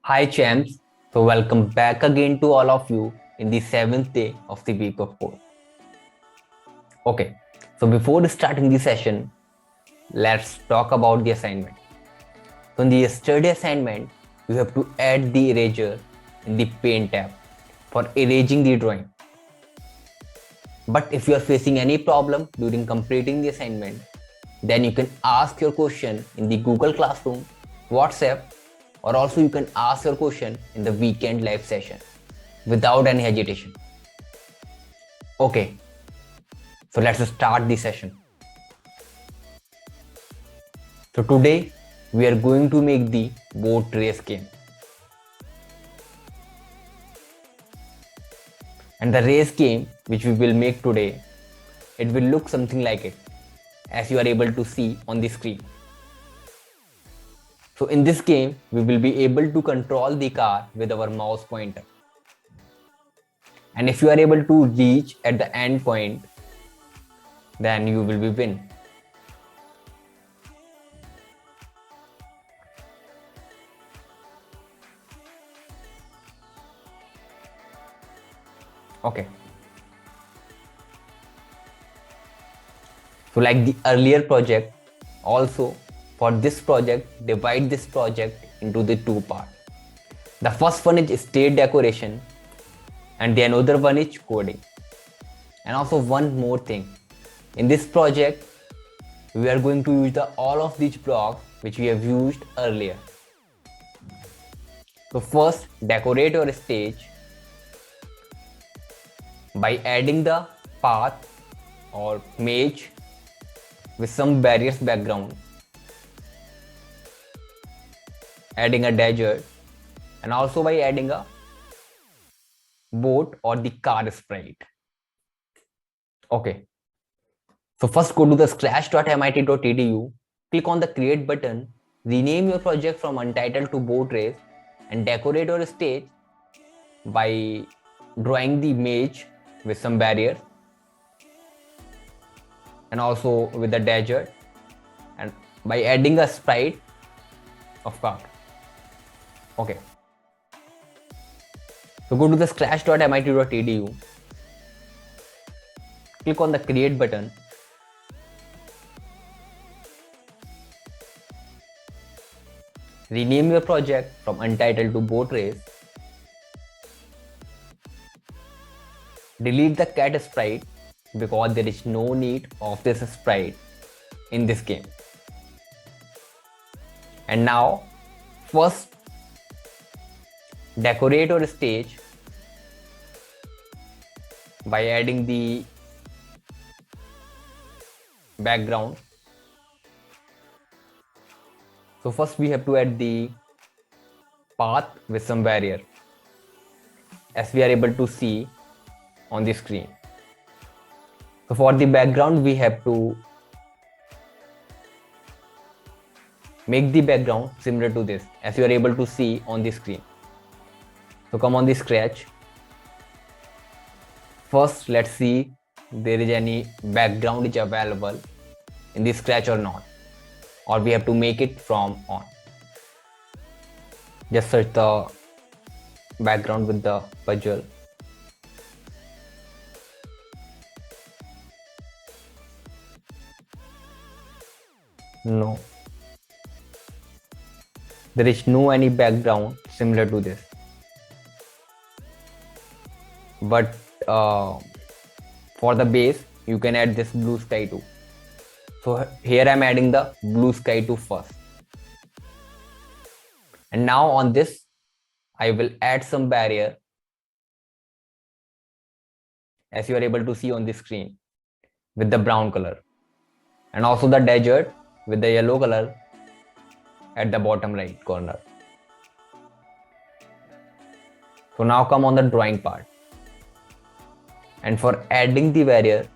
Hi champs, so welcome back again to all of you in the seventh day of the week of code. Okay, so before starting the session, let's talk about the assignment. So in the yesterday assignment, you have to add the eraser in the paint tab for erasing the drawing. But if you are facing any problem during completing the assignment, then you can ask your question in the Google Classroom, WhatsApp, or also you can ask your question in the weekend live session without any hesitation. Okay, so let's start the session. So today we are going to make the boat race game. And the race game which we will make today, it will look something like it as you are able to see on the screen. So in this game, we will be able to control the car with our mouse pointer. And if you are able to reach at the end point, then you will be win. Okay. So like the earlier project, also for this project, divide this project into the two parts. The first one is stage decoration and the another one is coding. And also one more thing. In this project, we are going to use all of these blocks which we have used earlier. So first, decorate your stage by adding the path or maze with some barriers background, adding a desert, and also by adding a boat or the car sprite. Okay. So first go to the scratch.mit.edu, click on the create button, rename your project from untitled to boat race, and decorate your stage by drawing the maze with some barriers and also with the desert and by adding a sprite of car. Okay. So go to the scratch.mit.edu, click on the create button, rename your project from untitled to boat race, delete the cat sprite because there is no need of this sprite in this game. And now first decorate your stage by adding the background. So first we have to add the path with some barrier as we are able to see on the screen. So for the background we have to make the background similar to this as you are able to see on the screen. So come on the scratch. First let's see there is any background is available in the scratch or not, or we have to make it from on. Just search the background with the puzzle. No, there is no any background similar to this, but for the base you can add this blue sky too. So here I'm adding the blue sky too first, and now on this I will add some barrier as you are able to see on the screen with the brown color, and also the desert with the yellow color at the bottom right corner. So now come on the drawing part, and for adding the barrier,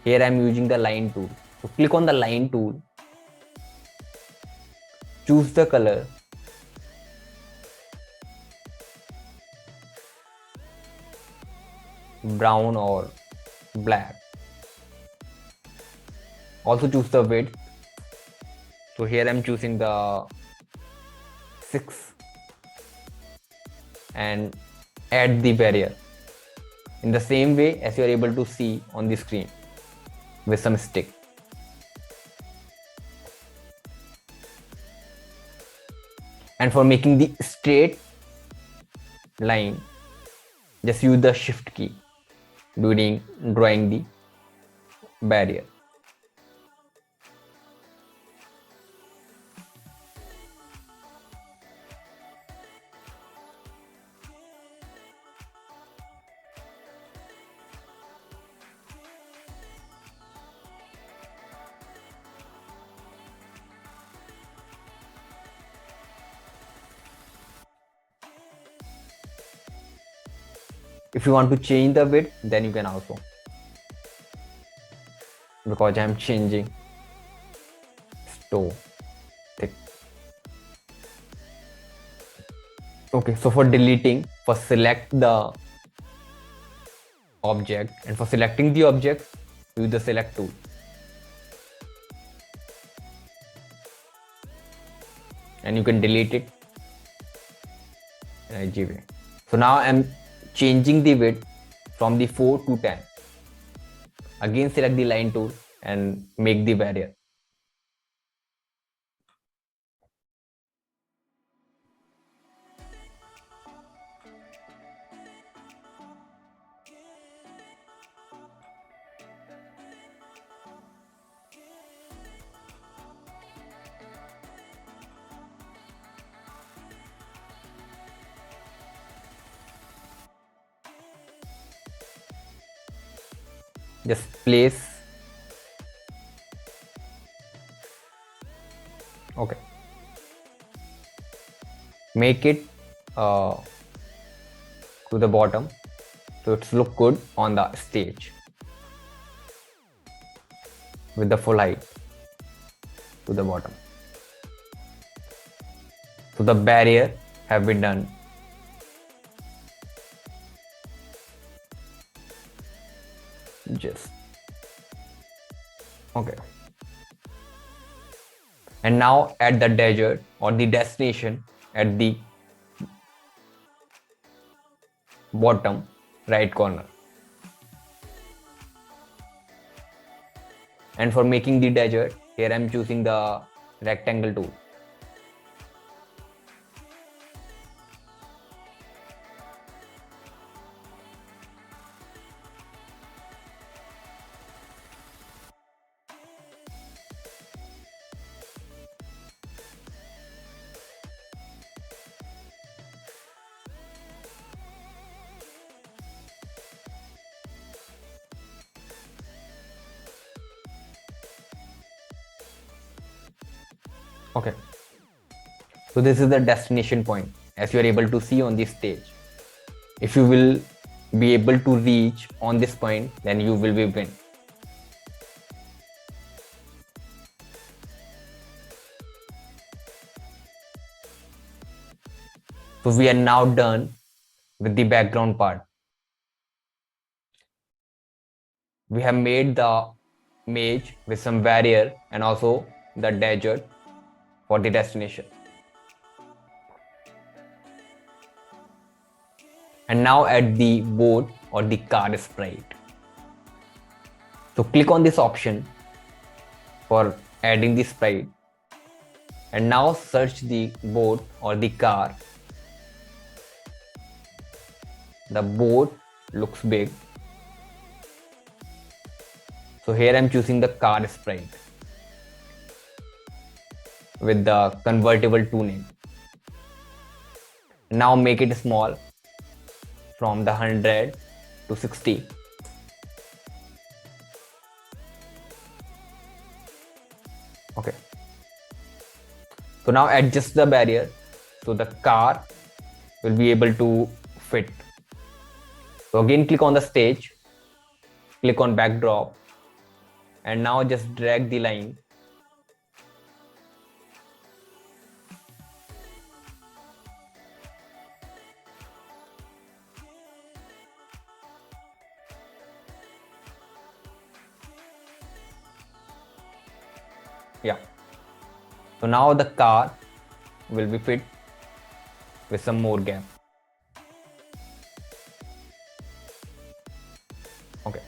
here I am using the line tool. So click on the line tool, choose the color, brown or black. Also choose the width. So here I'm choosing the 6 and add the barrier in the same way as you are able to see on the screen with some stick. And for making the straight line, just use the shift key during drawing the barrier. If you want to change the width, then you can also, because I am changing toe thick. Okay, so for deleting, first select the object, and for selecting the object, use the select tool. And you can delete it in a easy way. So now I'm changing the width from the 4 to 10. Again select the line tool and make the barrier. Just place. Okay. Make it to the bottom so it's look good on the stage with the full height to the bottom. So the barrier have been done. Just okay. And now at the desert or the destination at the bottom right corner. And for making the desert, here I am choosing the rectangle tool. Okay, so this is the destination point as you are able to see on this stage. If you will be able to reach on this point, then you will be win. So we are now done with the background part. We have made the image with some barrier and also the desert for the destination. And now add the boat or the car sprite. So click on this option for adding the sprite and now search the boat or the car. The boat looks big. So here I am choosing the car sprite with the convertible tuning. Now make it small from the 100 to 60. Okay. So now adjust the barrier so the car will be able to fit. So again click on the stage, click on backdrop, and now just drag the line. Yeah. So now the car will be fit with some more gap. Okay.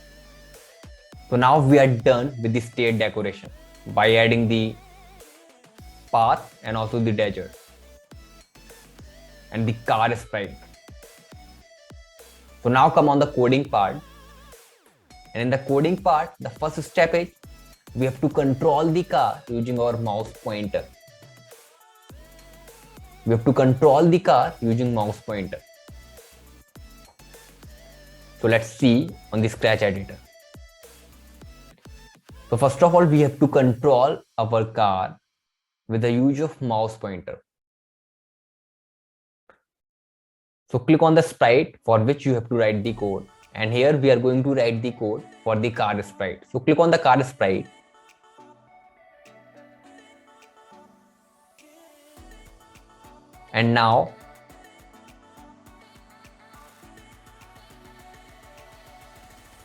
So now we are done with the state decoration by adding the path and also the desert and the car sprite. So now come on the coding part. And in the coding part, the first step is we have to control the car using our mouse pointer. We have to control the car using mouse pointer. So let's see on the Scratch editor. So first of all, we have to control our car with the use of mouse pointer. So click on the sprite for which you have to write the code. And here we are going to write the code for the car sprite. So click on the car sprite. And now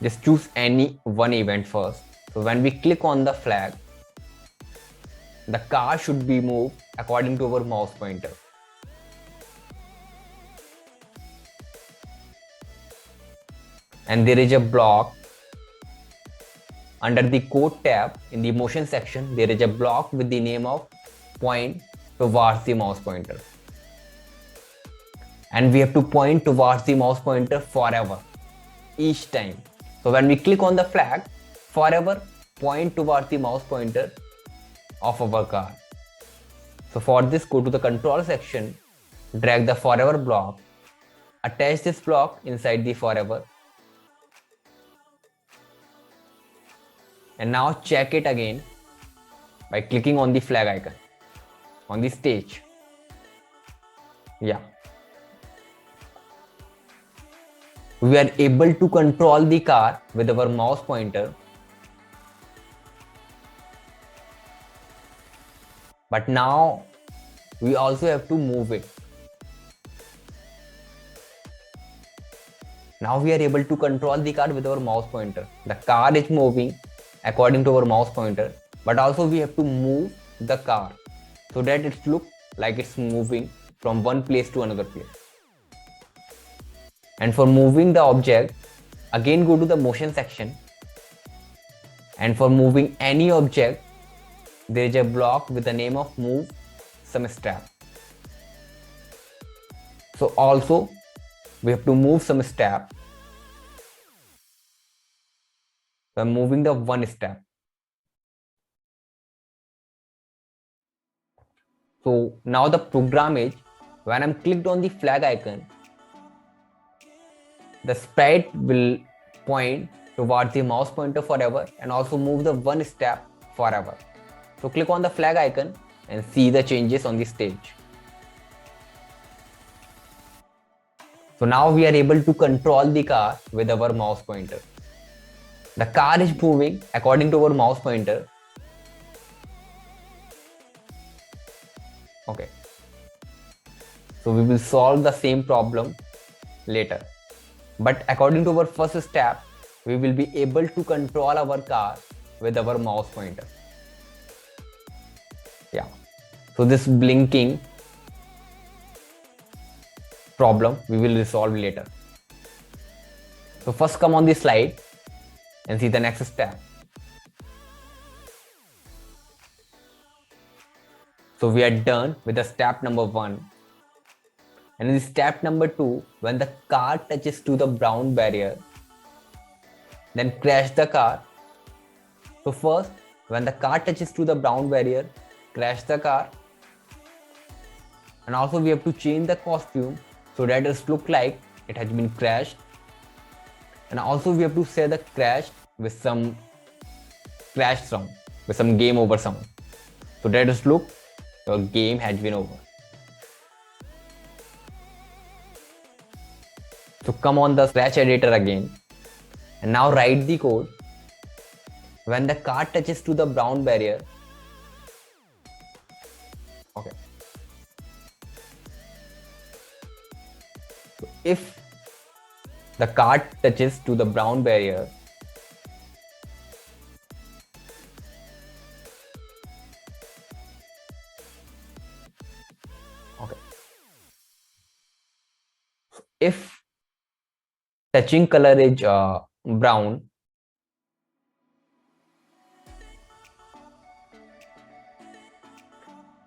just choose any one event first. So when we click on the flag, the car should be moved according to our mouse pointer. And there is a block under the code tab in the motion section. There is a block with the name of point towards the mouse pointer. And we have to point towards the mouse pointer forever, each time. So when we click on the flag, forever point towards the mouse pointer of our car. So for this, go to the control section, drag the forever block, attach this block inside the forever. And now check it again by clicking on the flag icon on the stage. Yeah. We are able to control the car with our mouse pointer. But now we also have to move it. Now we are able to control the car with our mouse pointer. The car is moving according to our mouse pointer, but also we have to move the car so that it looks like it's moving from one place to another place. And for moving the object, again go to the motion section. And for moving any object, there is a block with the name of move some strap. So also we have to move some strap. So I'm moving the one step. So now the program is, when I'm clicked on the flag icon, the sprite will point towards the mouse pointer forever and also move the one step forever. So click on the flag icon and see the changes on the stage. So now we are able to control the car with our mouse pointer. The car is moving according to our mouse pointer. Okay. So we will solve the same problem later. But according to our first step, we will be able to control our car with our mouse pointer. Yeah. So this blinking problem we will resolve later. So first come on the slide and see the next step. So we are done with the step number 1. And in step number 2, when the car touches to the brown barrier, then crash the car. So first, when the car touches to the brown barrier, crash the car. And also we have to change the costume so that it looks like it has been crashed. And also we have to say the crash with some crash sound, with some game over sound. So that it looks your game has been over. So come on the Scratch editor again and now write the code. When the car touches to the brown barrier, okay. So if the car touches to the brown barrier, okay. if touching color is brown,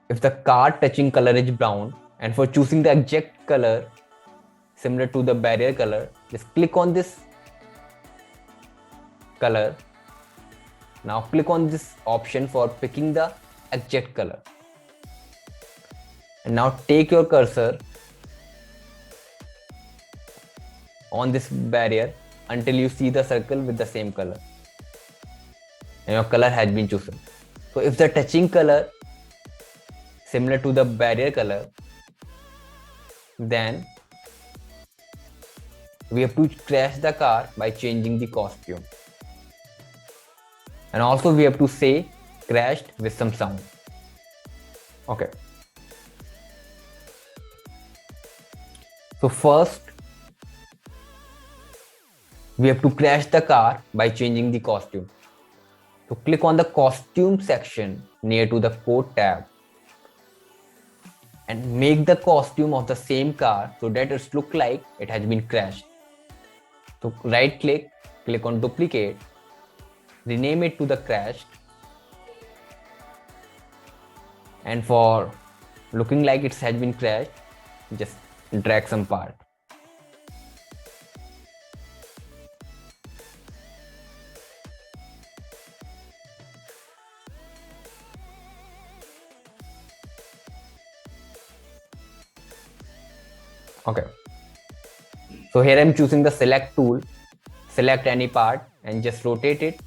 if the car touching color is brown, and for choosing the exact color similar to the barrier color, just click on this color. Now click on this option for picking the exact color. And now take your cursor on this barrier until you see the circle with the same color. And your color has been chosen. So if the touching color similar to the barrier color, then we have to crash the car by changing the costume. And also we have to say crashed with some sound. Okay. So first, we have to crash the car by changing the costume. So click on the costume section near to the code tab and make the costume of the same car so that it looks like it has been crashed. So right click, click on duplicate, rename it to the crashed, and for looking like it has been crashed, just drag some part. Okay. So here I'm choosing the select tool, select any part and just rotate it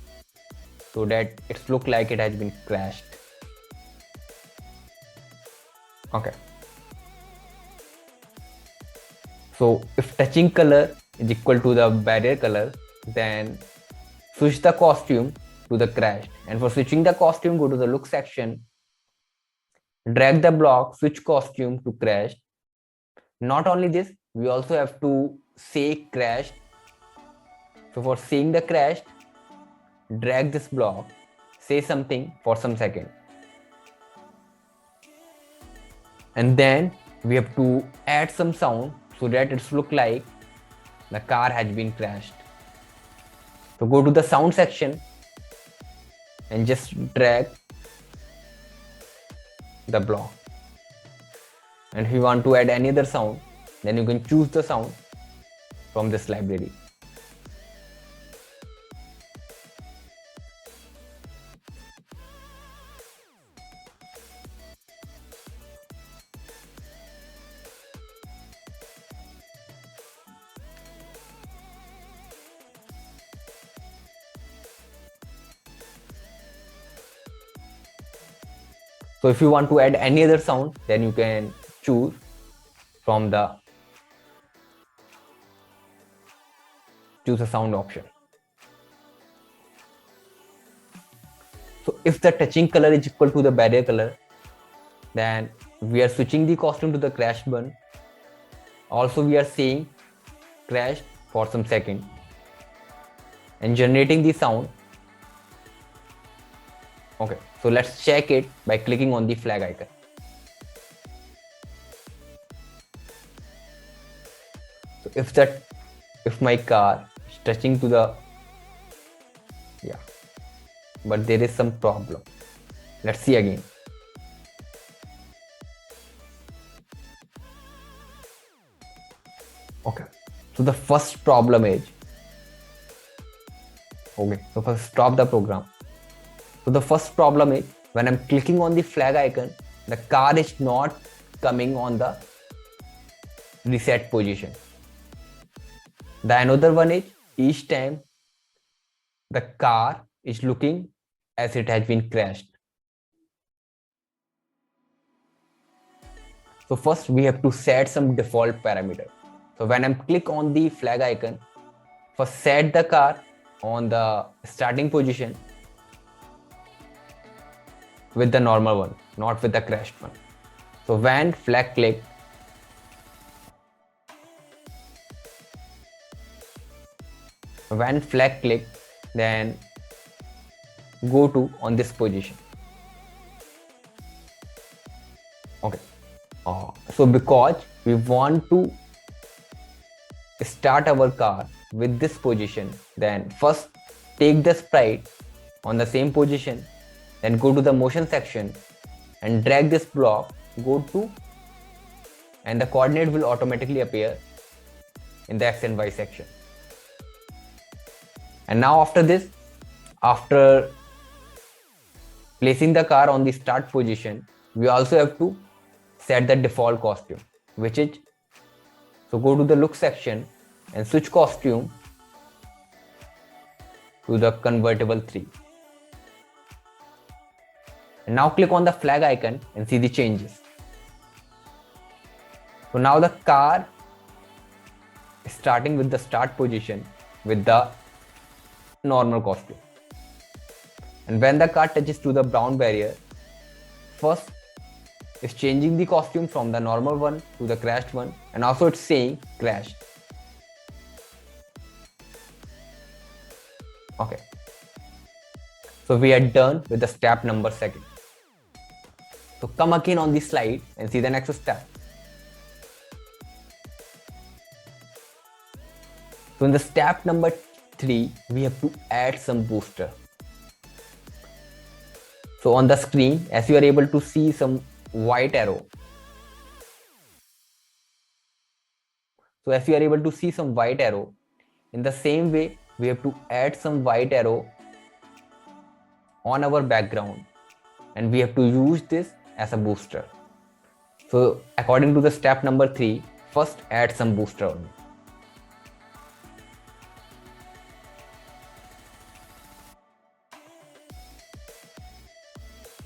so that it looks like it has been crashed. Okay. So if touching color is equal to the barrier color, then switch the costume to the crashed. And for switching the costume, go to the look section, drag the block, switch costume to crashed. Not only this, we also have to say crashed. So for saying the crashed, drag this block, say something for some second. And then we have to add some sound so that it looks like the car has been crashed. So go to the sound section and just drag the block. And if you want to add any other sound, then you can choose the sound from this library. So if you want to add any other sound, then you can choose from the choose a sound option. So if the touching color is equal to the barrier color, then we are switching the costume to the crash button. Also we are saying crashed for some second and generating the sound. Okay, so let's check it by clicking on the flag icon. So if my car is touching to the, yeah, but there is some problem. Let's see again. Okay, so the first problem is, okay, so first stop the program. So the first problem is when I'm clicking on the flag icon, the car is not coming on the reset position. The another one is each time the car is looking as it has been crashed. So first we have to set some default parameter. So when I'm click on the flag icon, first set the car on the starting position with the normal one, not with the crashed one. So when flag click, then go to on this position. Okay. So because we want to start our car with this position, then first take the sprite on the same position, then go to the motion section and drag this block, go to, and the coordinate will automatically appear in the X and Y section. And now after this, after placing the car on the start position, we also have to set the default costume, which is, so go to the look section and switch costume to the convertible 3. And now click on the flag icon and see the changes. So now the car is starting with the start position with the normal costume. And when the car touches to the brown barrier, first it's changing the costume from the normal one to the crashed one, and also it's saying crashed. Okay. So we are done with the step number 2. So come again on the slide and see the next step. So in the step number 3, we have to add some booster. So on the screen, as you are able to see some white arrow. So as you are able to see some white arrow, in the same way, we have to add some white arrow on our background, and we have to use this as a booster. So according to the step number 3, first add some booster on it.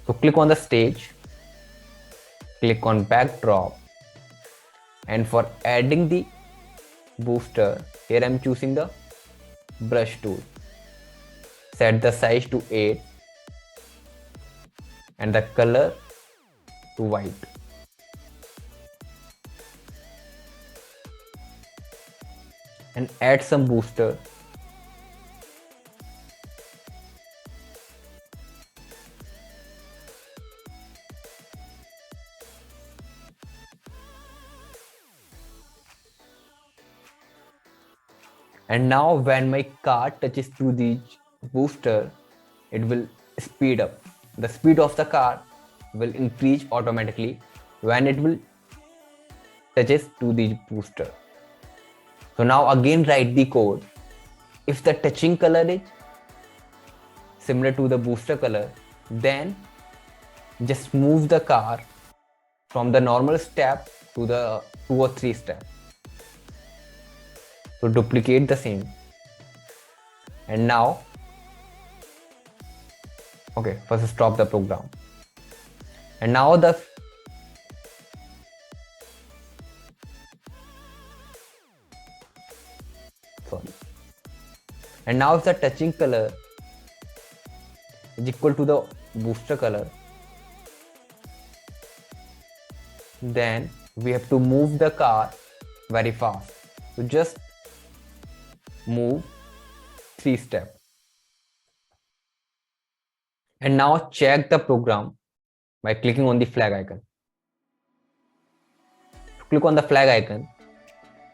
So click on the stage, click on backdrop, and for adding the booster, here I am choosing the brush tool. Set the size to 8 and the color to white. And add some booster. And now when my car touches to the booster, it will speed up. The speed of the car will increase automatically when it will touches to the booster. So now again write the code. If the touching color is similar to the booster color, then just move the car from the normal step to the 2 or 3 step. So duplicate the same. And now, okay, first stop the program. And now and now if the touching color is equal to the booster color, then we have to move the car very fast. So just move 3 steps. And now check the program by clicking on the flag icon. Click on the flag icon,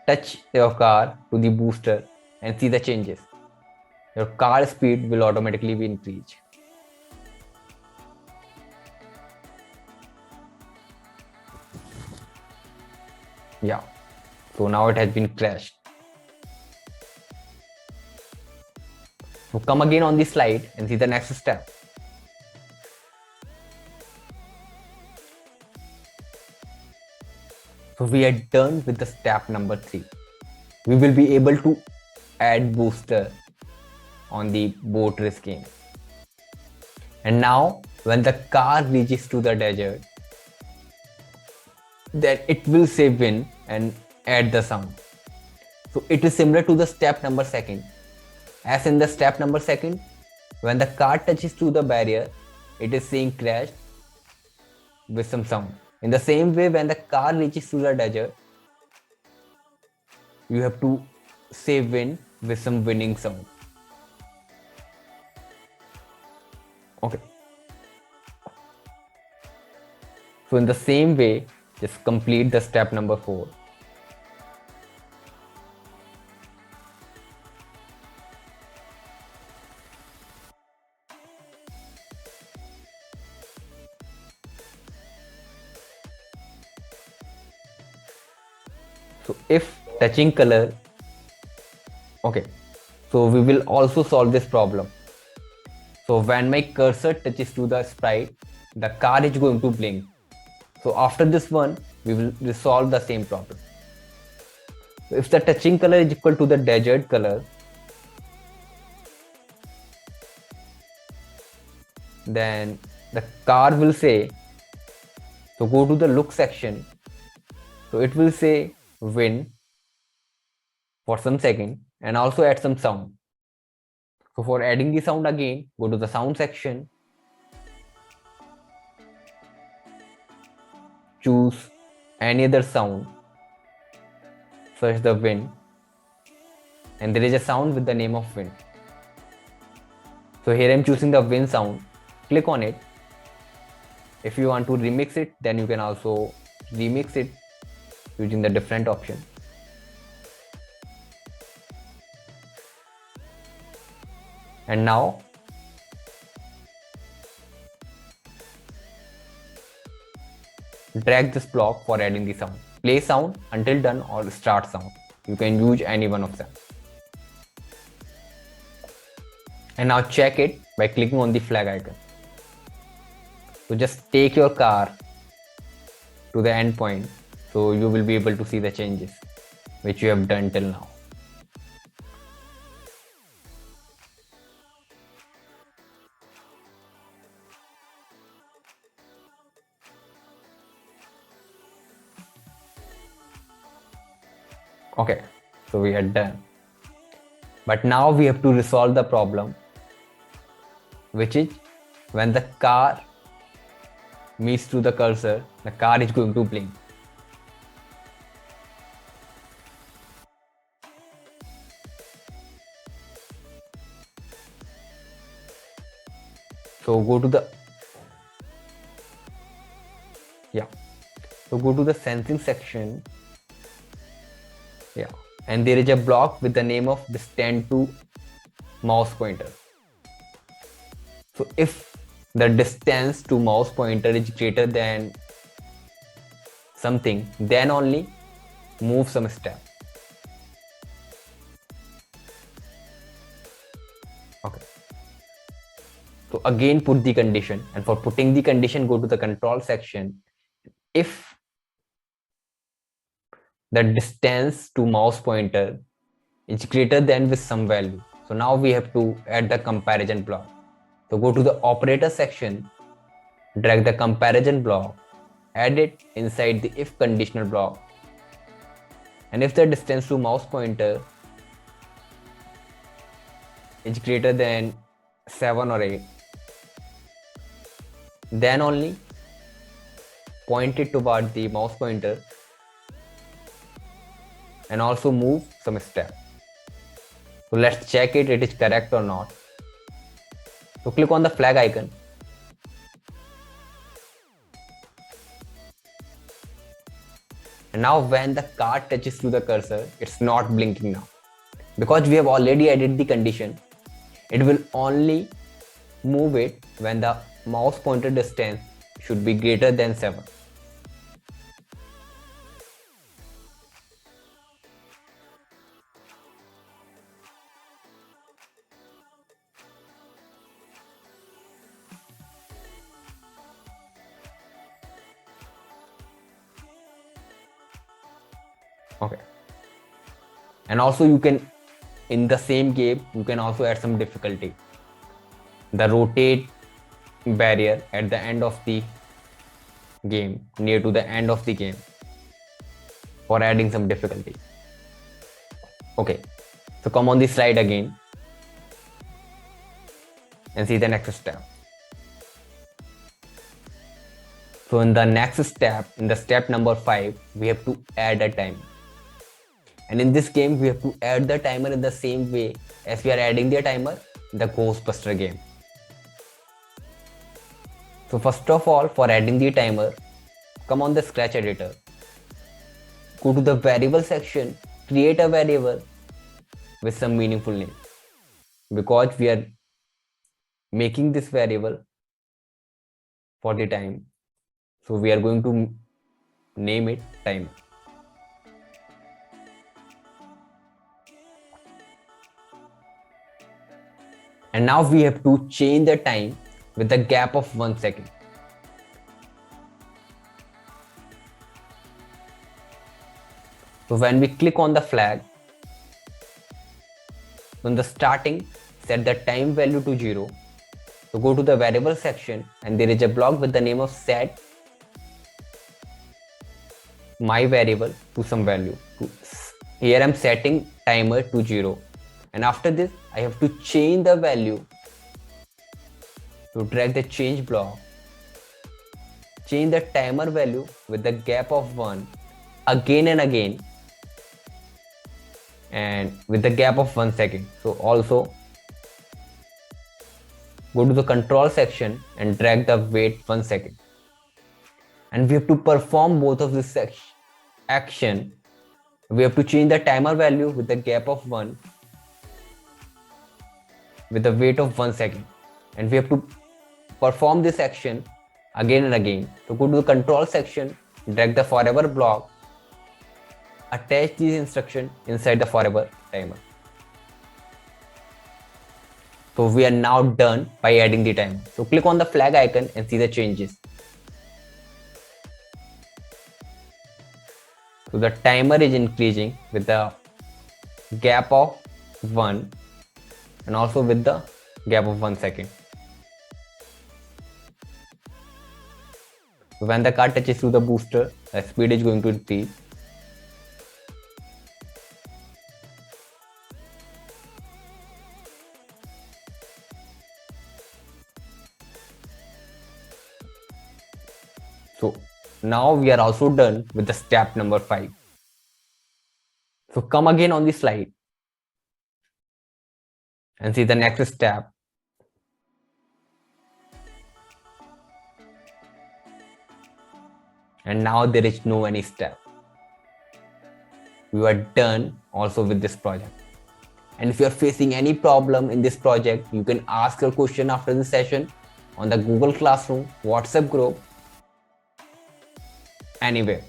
touch your car to the booster and see the changes. Your car speed will automatically be increased. Yeah, so now it has been crashed. So come again on the slide and see the next step. So we are done with the step number 3. We will be able to add booster on the boat race game. And now when the car reaches to the desert, then it will say win and add the sound. So it is similar to the step number 2. As in the step number 2, when the car touches to the barrier, it is saying crash with some sound. In the same way, when the car reaches to the desert, you have to say win with some winning sound. Okay. So in the same way, just complete the step number 4. So if touching color, okay, so we will also solve this problem. So when my cursor touches to the sprite, the car is going to blink. So after this one, we will resolve the same problem. So if the touching color is equal to the desired color, then the car will say, so go to the look section. So it will say win for some second and also add some sound. So for adding the sound again, go to the sound section, choose any other sound, search the wind, and there is a sound with the name of wind. So here I am choosing the wind sound, click on it. If you want to remix it, then you can also remix it using the different option. And now drag this block for adding the sound. Play sound until done or start sound. You can use any one of them. And now check it by clicking on the flag icon. So just take your car to the endpoint, so you will be able to see the changes which you have done till now. Okay, so we are done. But now we have to resolve the problem, which is when the car meets to the cursor, the car is going to blink. So go to the sensing section. And there is a block with the name of distance to mouse pointer. So if the distance to mouse pointer is greater than something, then only move some step. Okay. So again put the condition, and for putting the condition, go to the control section. If the distance to mouse pointer is greater than with some value, so now we have to add the comparison block. So go to the operator section, drag the comparison block, add it inside the if conditional block, and if the distance to mouse pointer is greater than 7 or 8, then only point it toward the mouse pointer and also move some step. So let's check it is correct or not. So click on the flag icon. And now when the car touches to the cursor, it's not blinking now. Because we have already added the condition, it will only move it when the mouse pointer distance should be greater than 7. Okay. And also you can, in the same game, you can also add some difficulty. The rotate barrier at the end of the game, near to the end of the game, for adding some difficulty. Okay, so come on the slide again and see the next step. So in the next step, in the step number 5, we have to add a timer. And in this game, we have to add the timer in the same way as we are adding the timer in the Ghostbuster game. So first of all, for adding the timer, come on the Scratch editor. Go to the variable section, create a variable with some meaningful name. Because we are making this variable for the time, so we are going to name it timer. And now we have to change the time with the gap of 1 second. So when we click on the flag, from the starting, set the time value to 0. So go to the variable section and there is a block with the name of set my variable to some value. Here I'm setting timer to 0. And after this, I have to change the value. So drag the change block. Change the timer value with the gap of 1 again and again. And with the gap of 1 second. So also go to the control section and drag the wait 1 second. And we have to perform both of this action. We have to change the timer value with the gap of 1 with the wait of 1 second. And we have to perform this action again and again. So go to the control section, drag the forever block, attach these instructions inside the forever timer. So we are now done by adding the timer. So click on the flag icon and see the changes. So the timer is increasing with the gap of 1 and also with the gap of 1 second. So when the car touches to the booster, the speed is going to increase. So now we are also done with the step number 5. So come again on the slide and see the next step. And now there is no any step. We are done also with this project. And if you are facing any problem in this project, you can ask your question after the session on the Google Classroom WhatsApp group, anywhere.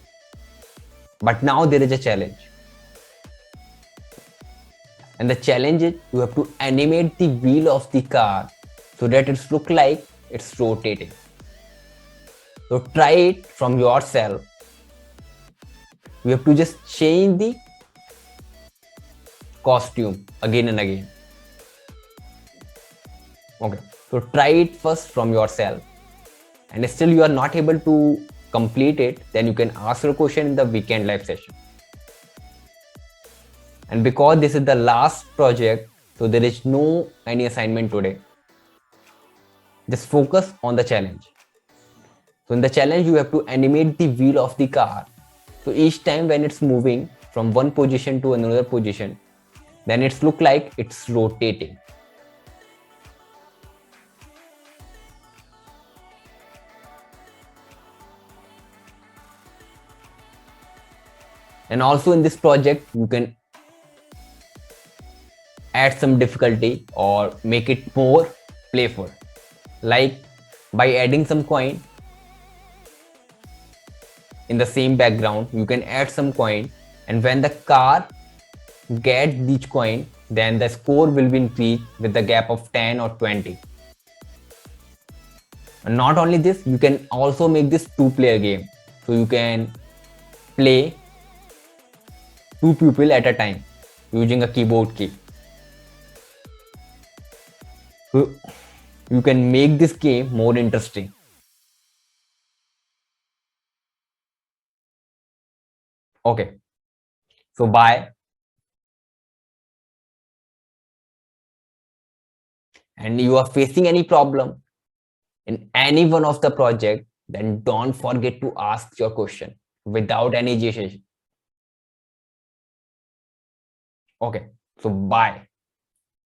But now there is a challenge. And the challenge is you have to animate the wheel of the car so that it looks like it's rotating. So try it from yourself. You have to just change the costume again and again. Okay, so try it first from yourself. And still you are not able to complete it, then you can ask your question in the weekend live session. And because this is the last project, so there is no any assignment today. Just focus on the challenge. So in the challenge, you have to animate the wheel of the car. So each time when it's moving from one position to another position, then it's look like it's rotating. And also in this project, you can add some difficulty or make it more playful. Like by adding some coin in the same background, you can add some coin, and when the car gets each coin, then the score will be increased with the gap of 10 or 20. And not only this, you can also make this two-player game. So you can play 2 people at a time using a keyboard key. So you can make this game more interesting. Okay, so bye. And you are facing any problem in any one of the project, then don't forget to ask your question without any hesitation. Okay, so bye.